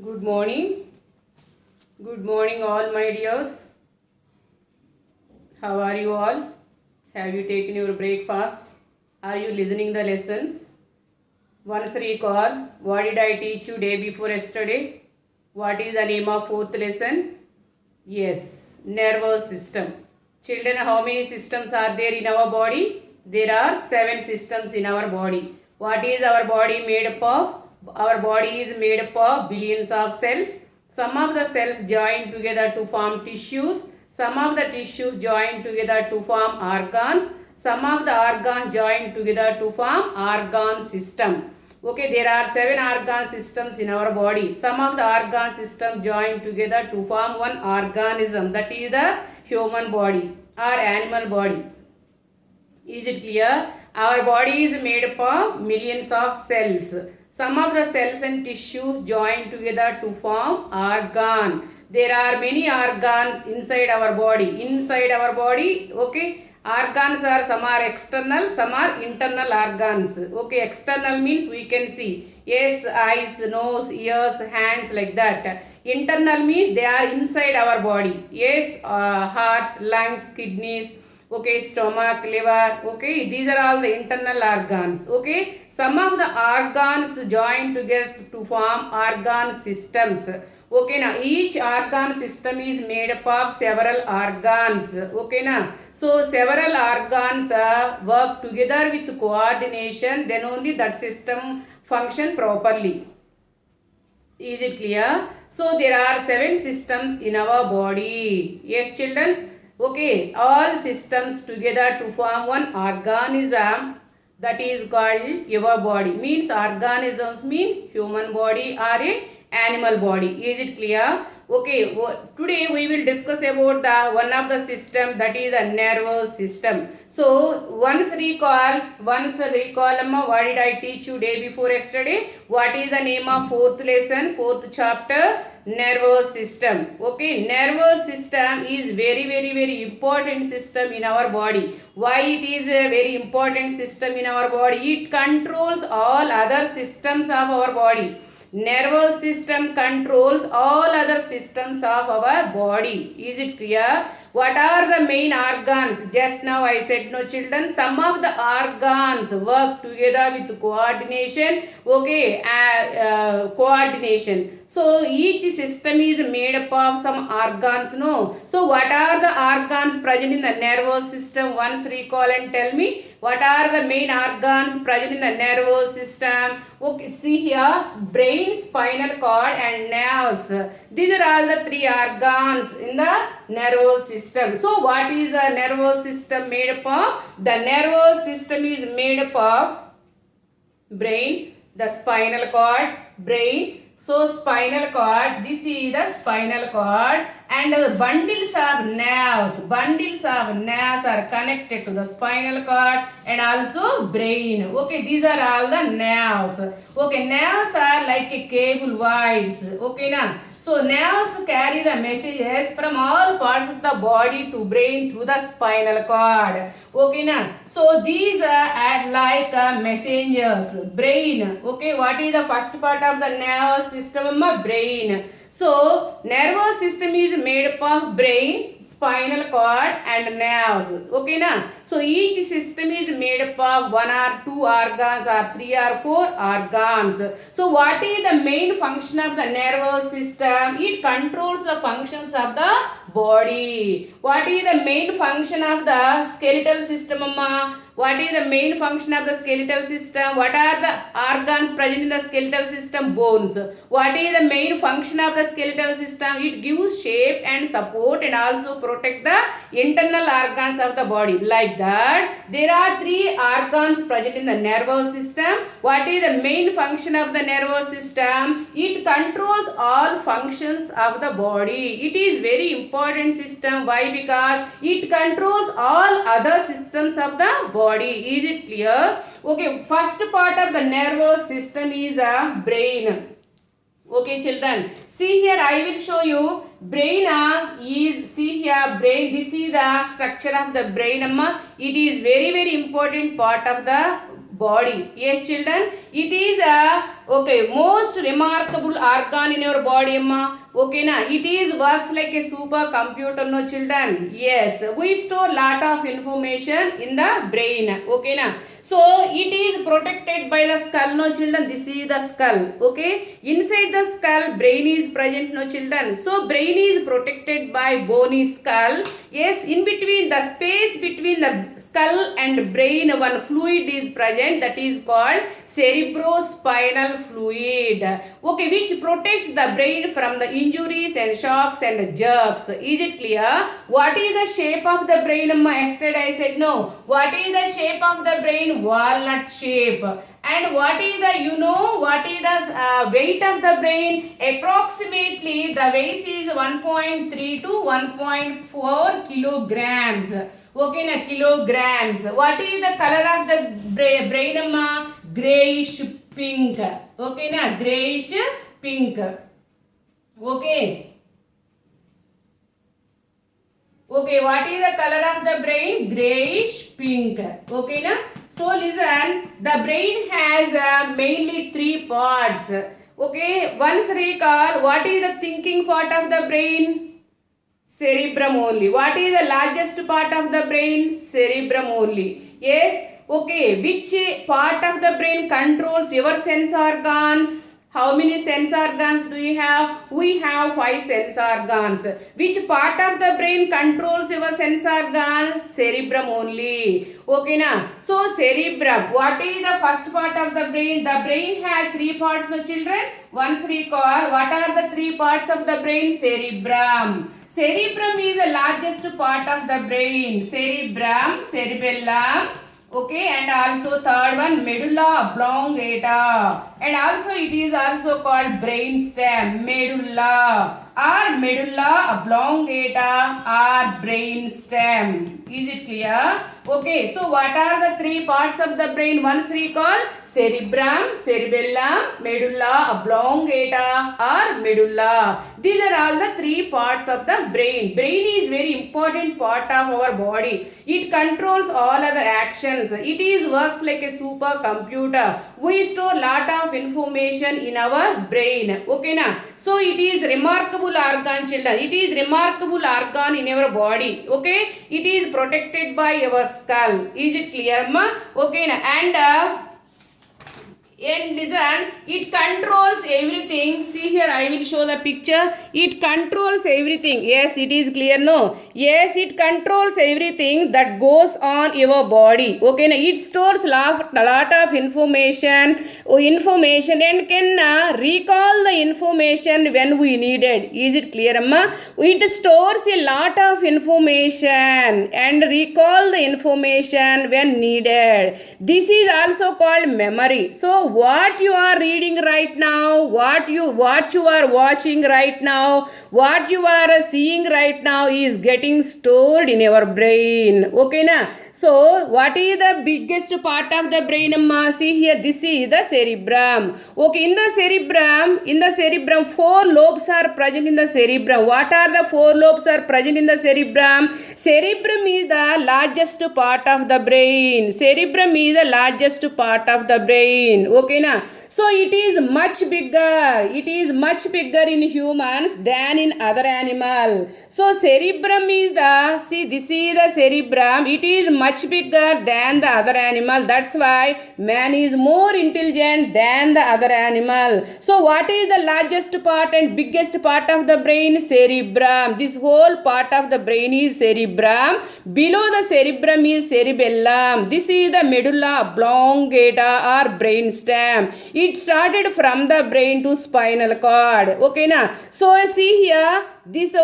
Good morning. Good morning, all my dears. How are you all? Have you taken your breakfast? Are you listening the lessons? Once recall, what did I teach you day before yesterday? What is the name of fourth lesson? Yes, nervous system. Children, how many systems are there in our body? There are 7 systems in our body. What is our body made up of? Our body is made up of billions of cells. Some of the cells join together to form tissues. Some of the tissues join together to form organs. Some of the organs join together to form organ system. Okay, there are 7 organ systems in our body. Some of the organ systems join together to form one organism, that is the human body or animal body. Is it clear? Our body is made up of millions of cells. Some of the cells and tissues join together to form organ. There are many organs inside our body. Inside our body, okay. Organs are, some are external, some are internal organs. Okay, external means we can see. Yes, eyes, nose, ears, hands, like that. Internal means they are inside our body. Yes, heart, lungs, kidneys, okay, stomach, liver, okay, these are all the internal organs. Okay, some of the organs join together to form organ systems. Okay, now each organ system is made up of several organs. Okay, now so several organs work together with coordination, then only that system function properly. Is it clear? So there are 7 systems in our body. Yes, children. Okay, all systems together to form one organism, that is called your body. Means organisms means human body or a animal body. Is it clear? Okay, today we will discuss about the one of the system, that is the nervous system. So once recall, Amma, what did I teach you day before yesterday? What is the name of fourth lesson, fourth chapter? Nervous system. Okay, nervous system is very important system in our body. Why it is a very important system in our body? It controls all other systems of our body. Nervous system controls all other systems of our body. Is it clear? What are the main organs? Just now I said, no children, some of the organs work together with coordination. Okay, coordination. So each system is made up of some organs, no? So what are the organs present in the nervous system? Once recall and tell me. What are the main organs present in the nervous system? Okay, see here, brain, spinal cord and nerves. These are all the 3 organs in the nervous system. So what is a nervous system made up of? The nervous system is made up of brain, the spinal cord, brain. So spinal cord, this is the spinal cord, and the bundles of nerves. Bundles of nerves are connected to the spinal cord and also brain. Okay, these are all the nerves. Okay, nerves are like a cable wires. Okay, now. So nerves carry the messages from all parts of the body to brain through the spinal cord. Okay, now. So these are like messengers. Brain. Okay, what is the first part of the nervous system? Brain. So nervous system is made up of brain, spinal cord and nerves. Okay, na? So each system is made up of 1 or 2 organs or 3 or 4 organs. So what is the main function of the nervous system? It controls the functions of the body. What is the main function of the skeletal system, Amma? What is the main function of the skeletal system? What are the organs present in the skeletal system? Bones. What is the main function of the skeletal system? It gives shape and support and also protect the internal organs of the body. Like that, there are 3 organs present in the nervous system. What is the main function of the nervous system? It controls all functions of the body. It is very important system. Why? Because it controls all other systems of the body. Is it clear? Okay, first part of the nervous system is a brain. Okay, children, see here I will show you brain is, see here brain, this is the structure of the brain. Amma. It is very important part of the body. Yes, children, it is a most remarkable organ in your body, amma. Okay, na, it is works like a supercomputer, no children. Yes, we store lot of information in the brain. Okay, na. So it is protected by the skull, no children. This is the skull. Okay, inside the skull, brain is present, no children. So brain is protected by bony skull. Yes, in between the space between the skull and brain, one fluid is present, that is called cerebrospinal fluid. Okay, which protects the brain from the injuries and shocks and jerks. Is it clear? What is the shape of the brain? Yesterday I said no. What is the shape of the brain? Walnut shape. And what is the, what is the weight of the brain? Approximately the weight is 1.3 to 1.4 kilograms. Okay, na, kilograms. What is the color of the brain, amma? Grayish pink. Okay, na, grayish pink. Okay. Okay, what is the color of the brain? Grayish pink. Okay, na? So listen, the brain has mainly 3 parts. Okay, once recall, what is the thinking part of the brain? Cerebrum only. What is the largest part of the brain? Cerebrum only. Yes. Okay, which part of the brain controls your sense organs? How many sense organs do you have? We have 5 sense organs. Which part of the brain controls your sense organ? Cerebrum only. Okay, na? So cerebrum. What is the first part of the brain? The brain has 3 parts, no children? Once recall, what are the 3 parts of the brain? Cerebrum. Cerebrum is the largest part of the brain. Cerebrum, cerebellum. Okay, and also third one, medulla oblongata, and also it is also called brain stem. Medulla or medulla oblongata or brain stem. Is it clear? Okay, so what are the 3 parts of the brain? Once recall: cerebrum, cerebellum, medulla oblongata or medulla. These are all the 3 parts of the brain. Brain is very important part of our body. It controls all other actions. It is works like a supercomputer. We store lot of information in our brain. Okay, na? So it is remarkable organ, children. It is remarkable organ in your body. Okay, it is protected by your skull. Is it clear, ma? Okay, na? And listen, it controls everything. See here, I will show the picture. It controls everything. Yes, it is clear, no? Yes, it controls everything that goes on your body. Okay, now it stores lot of information and can recall the information when we need it. Is it clear, amma? It stores a lot of information and recall the information when needed. This is also called memory. So what you are reading right now, what you are watching right now, what you are seeing right now is getting stored in your brain. Okay, na? So what is the biggest part of the brain, amma? See here, this is the cerebrum. Okay, in the cerebrum 4 lobes are present in the cerebrum. What are the 4 lobes are present in the cerebrum? Cerebrum is the largest part of the brain. Cerebrum is the largest part of the brain. Okay, na? So it is much bigger. It is much bigger in humans than in other animal. So cerebrum is the, see, this is the cerebrum. It is much bigger than the other animal. That's why man is more intelligent than the other animal. So what is the largest part and biggest part of the brain? Cerebrum. This whole part of the brain is cerebrum. Below the cerebrum is cerebellum. This is the medulla oblongata or brain stem. It started from the brain to spinal cord. Okay, na? So see here, this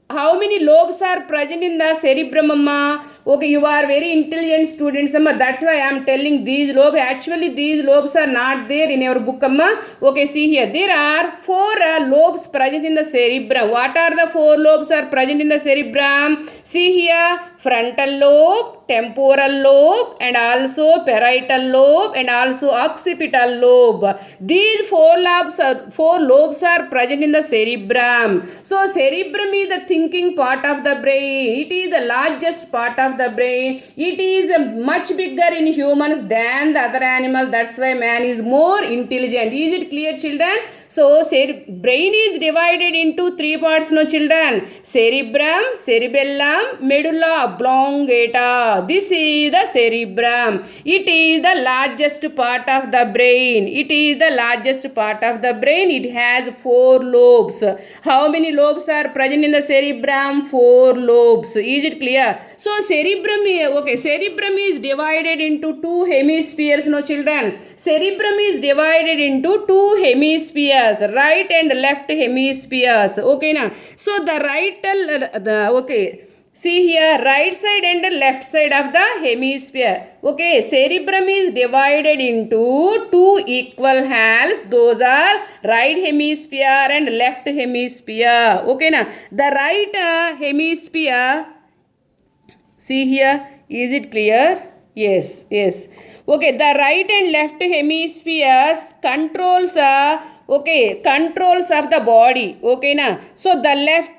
how many lobes are present in the cerebrum, amma? Okay, you are very intelligent students, amma. That's why I am telling these lobes. Actually, these lobes are not there in your book, amma. Okay, see here. There are 4 lobes present in the cerebrum. What are the 4 lobes are present in the cerebrum? See here. frontal lobe, temporal lobe, and also parietal lobe, and also occipital lobe. These four lobes are present in the cerebrum. So cerebrum is the thinking part of the brain. It is the largest part of the brain. It is much bigger in humans than the other animals. That's why man is more intelligent. Is it clear, children? So brain is divided into three parts, no children. Cerebrum, cerebellum, medulla oblongata. This is the cerebrum. It is the largest part of the brain. It is the largest part of the brain. It has four lobes. How many lobes are present in the cerebrum? Four lobes. Is it clear? So cerebrum is divided into two hemispheres, no children. Cerebrum is divided into two hemispheres, right and left hemispheres. Okay now. So see here, right side and left side of the hemisphere. Okay, cerebrum is divided into two equal halves. Those are right hemisphere and left hemisphere. Okay now. The right hemisphere, see here, is it clear? Yes. Okay, the right and left hemispheres controls of the body. Okay na. So the left,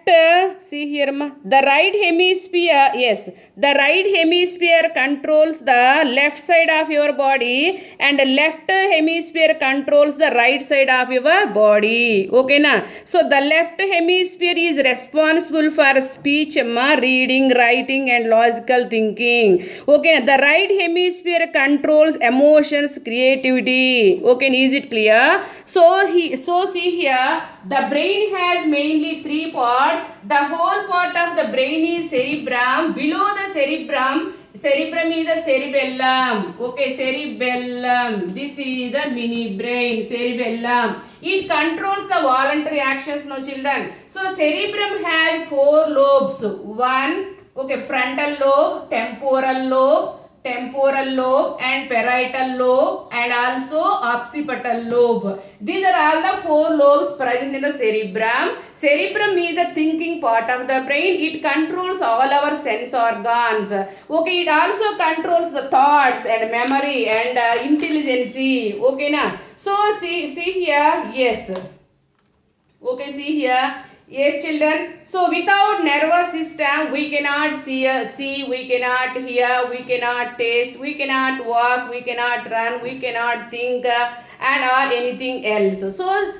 see here ma, the right hemisphere, yes, the right hemisphere controls the left side of your body, and the left hemisphere controls the right side of your body. Okay na. So the left hemisphere is responsible for speech, reading, writing, and logical thinking. Okay, the right hemisphere controls emotions, creativity. Okay, is it clear? So see here, the brain has mainly three parts. The whole part of the brain is cerebrum. Below the cerebrum is the cerebellum. Okay, cerebellum. This is the mini brain, cerebellum. It controls the voluntary actions, no children. So cerebrum has four lobes. One, frontal lobe, temporal lobe, and parietal lobe, and also occipital lobe. These are all the four lobes present in the cerebrum. Cerebrum is the thinking part of the brain. It controls all our sense organs. Okay, it also controls the thoughts and memory and intelligence. Okay na. So see here, yes. Okay, see here. Yes, children. So without nervous system, we cannot see, we cannot hear, we cannot taste, we cannot walk, we cannot run, we cannot think, and or anything else. So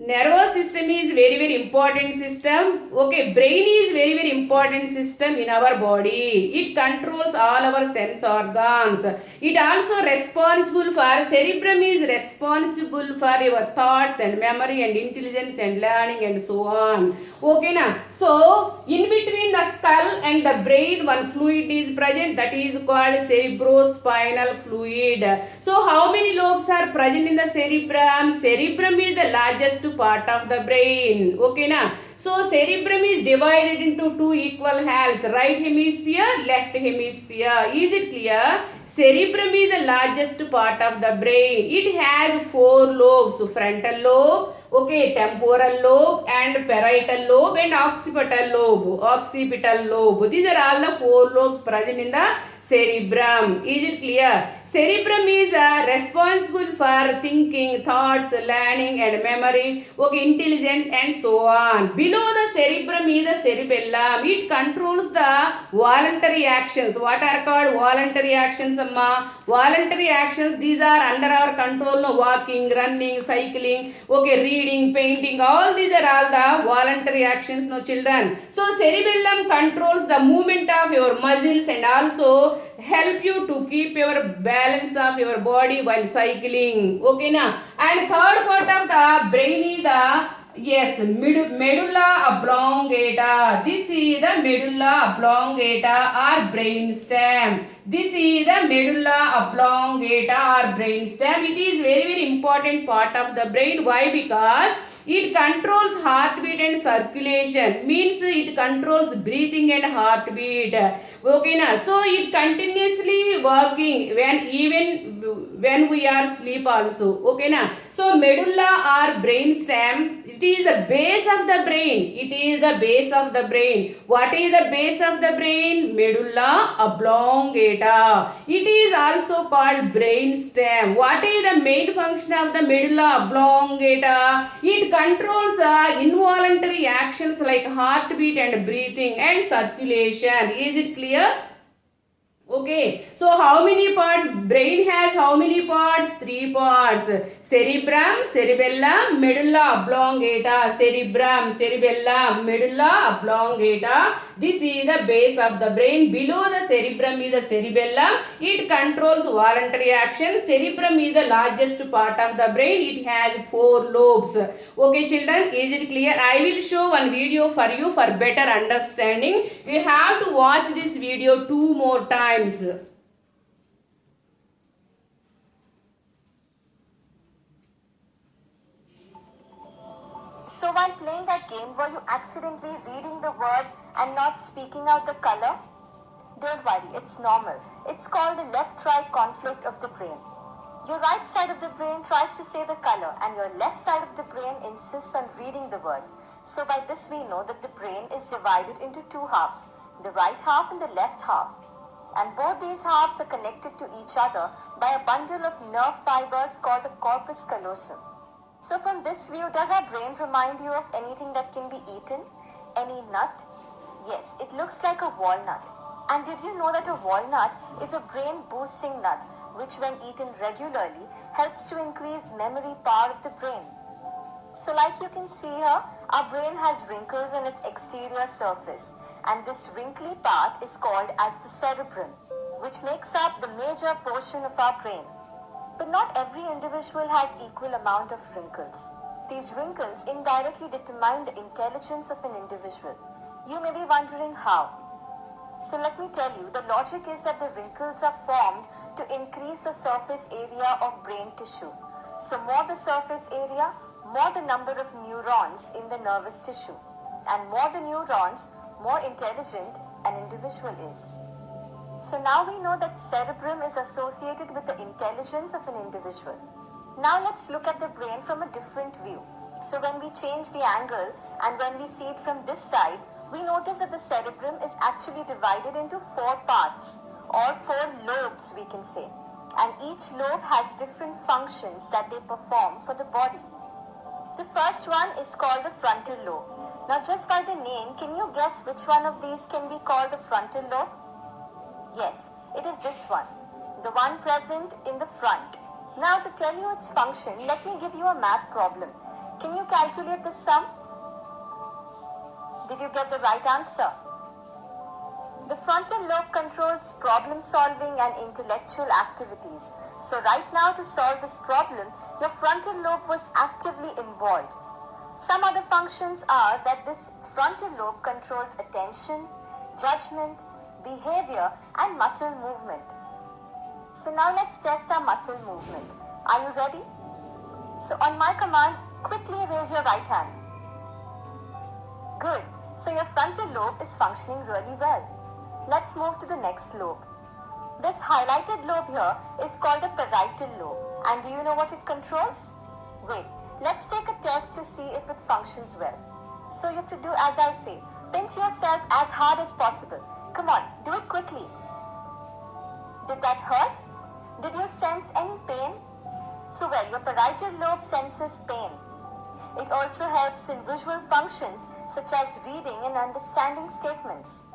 nervous system is very important system. Okay, brain is very important system in our body. It controls all our sense organs. It also responsible for, cerebrum is responsible for your thoughts and memory and intelligence and learning and so on. Okay na. So in between the skull and the brain, one fluid is present, that is called cerebrospinal fluid. So how many lobes are present in the cerebrum? Cerebrum is the largest part of the brain. Okay na. So cerebrum is divided into two equal halves, right hemisphere, left hemisphere. Is it clear? Cerebrum is the largest part of the brain. It has four lobes: frontal lobe, temporal lobe, and parietal lobe, and occipital lobe. These are all the four lobes present in the cerebrum. Is it clear? Cerebrum is responsible for thinking, thoughts, learning, and memory, intelligence, and so on. Below the cerebrum is the cerebellum. It controls the voluntary actions. What are called voluntary actions, amma? Voluntary actions, these are under our control. No, walking, running, cycling, reading, painting, all these are all the voluntary actions, no children. So cerebellum controls the movement of your muscles and also help you to keep your balance of your body while cycling. Okay na. And third part of the brain is the medulla oblongata. This is the medulla oblongata or brain stem. This is the medulla oblongata or brainstem. It is very important part of the brain. Why? Because it controls heartbeat and circulation. Means it controls breathing and heartbeat. Okay, na? So it continuously working when we are sleep also. Okay, na? So medulla or brainstem, it is the base of the brain. It is the base of the brain. What is the base of the brain? Medulla oblongata. It is also called brainstem. What is the main function of the medulla oblongata? It controls involuntary actions like heartbeat and breathing and circulation. Is it clear? Okay, so how many parts? Brain has how many parts? 3 parts. Cerebrum, cerebellum, medulla oblongata. Cerebrum, cerebellum, medulla oblongata. This is the base of the brain. Below the cerebrum is the cerebellum. It controls voluntary action. Cerebrum is the largest part of the brain. It has 4 lobes. Okay, children, is it clear? I will show one video for you for better understanding. You have to watch this video 2 more times. So while playing that game, were you accidentally reading the word and not speaking out the color? Don't worry, it's normal. It's called the left-right conflict of the brain. Your right side of the brain tries to say the color and your left side of the brain insists on reading the word. So by this we know that the brain is divided into 2 halves, the right half and the left half. And both these halves are connected to each other by a bundle of nerve fibers called the corpus callosum. So from this view, does our brain remind you of anything that can be eaten? Any nut? Yes, it looks like a walnut. And did you know that a walnut is a brain boosting nut, which when eaten regularly helps to increase memory power of the brain? So like you can see here, our brain has wrinkles on its exterior surface, and this wrinkly part is called as the cerebrum, which makes up the major portion of our brain. But not every individual has equal amount of wrinkles. These wrinkles indirectly determine the intelligence of an individual. You may be wondering how. So let me tell you, the logic is that the wrinkles are formed to increase the surface area of brain tissue. So more the surface area, more the number of neurons in the nervous tissue. And more the neurons, more intelligent an individual is. So now we know that cerebrum is associated with the intelligence of an individual. Now let's look at the brain from a different view. So when we change the angle and when we see it from this side, we notice that the cerebrum is actually divided into 4 parts or 4 lobes we can say. And each lobe has different functions that they perform for the body. The first one is called the frontal lobe. Now just by the name, can you guess which one of these can be called the frontal lobe? Yes, it is this one, the one present in the front. Now to tell you its function, let me give you a math problem. Can you calculate the sum? Did you get the right answer? The frontal lobe controls problem solving and intellectual activities. So right now to solve this problem, your frontal lobe was actively involved. Some other functions are that this frontal lobe controls attention, judgment, behavior and muscle movement. So now let's test our muscle movement. Are you ready? So on my command, quickly raise your right hand. Good. So your frontal lobe is functioning really well. Let's move to the next lobe. This highlighted lobe here is called the parietal lobe. And do you know what it controls? Wait, let's take a test to see if it functions well. So you have to do as I say. Pinch yourself as hard as possible. Come on, do it quickly. Did that hurt? Did you sense any pain? So well, your parietal lobe senses pain. It also helps in visual functions such as reading and understanding statements.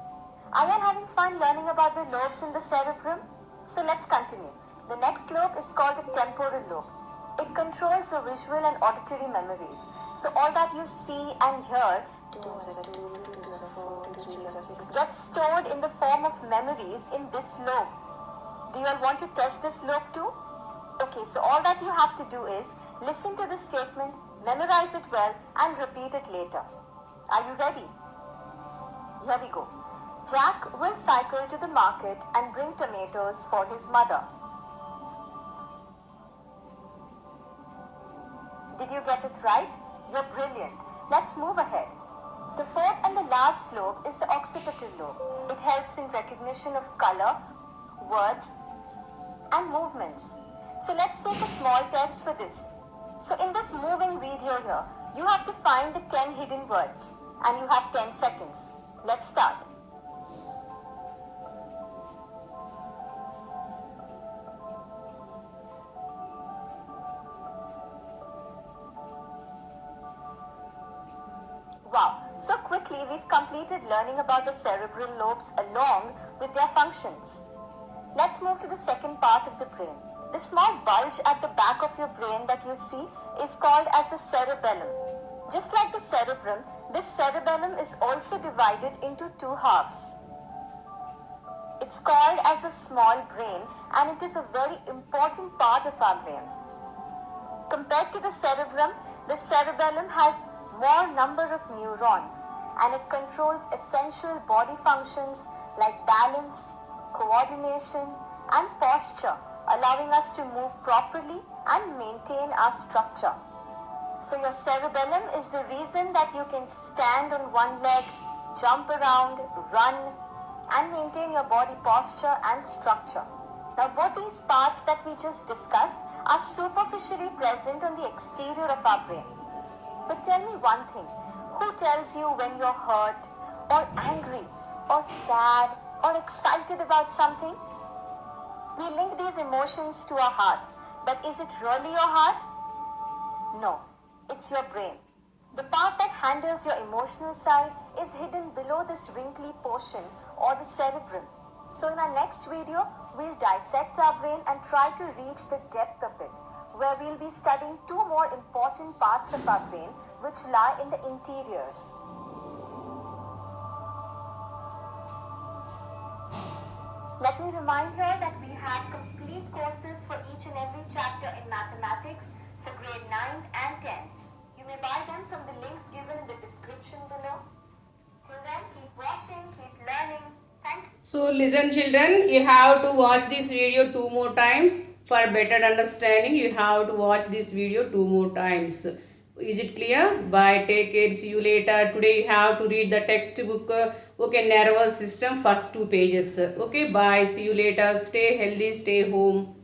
Are you having fun learning about the lobes in the cerebrum? So let's continue. The next lobe is called the temporal lobe. It controls the visual and auditory memories. So all that you see and hear gets stored in the form of memories in this lobe. Do you all want to test this lobe too? Okay, so all that you have to do is listen to the statement, memorize it well and repeat it later. Are you ready? Here we go. Jack will cycle to the market and bring tomatoes for his mother. Did you get it right? You're brilliant. Let's move ahead. The fourth and the last lobe is the occipital lobe. It helps in recognition of color, words, and movements. So let's take a small test for this. So in this moving video here, you have to find the 10 hidden words and you have 10 seconds. Let's start. Wow, so quickly we've completed learning about the cerebral lobes along with their functions. Let's move to the second part of the brain. The small bulge at the back of your brain that you see is called as the cerebellum. Just like the cerebrum, this cerebellum is also divided into two halves. It's called as the small brain and it is a very important part of our brain. Compared to the cerebrum has more number of neurons and it controls essential body functions like balance, coordination and posture, allowing us to move properly and maintain our structure. So your cerebellum is the reason that you can stand on one leg, jump around, run and maintain your body posture and structure. Now both these parts that we just discussed are superficially present on the exterior of our brain. But tell me one thing, who tells you when you're hurt or angry or sad or excited about something? We link these emotions to our heart, but is it really your heart? No, it's your brain. The part that handles your emotional side is hidden below this wrinkly portion or the cerebrum. So in our next video, we'll dissect our brain and try to reach the depth of it, where we'll be studying two more important parts of our brain which lie in the interiors. Let me remind you that we have complete courses for each and every chapter in mathematics for grade 9th and 10th. You may buy them from the links given in the description below. Till then, keep watching, keep learning. Thank you. So listen children, you have to watch this video 2 more times. For better understanding, you have to watch this video 2 more times. Is it clear? Bye, take care, see you later. Today you have to read the textbook, okay, nervous system, first 2 pages. Okay, bye, see you later. Stay healthy, stay home.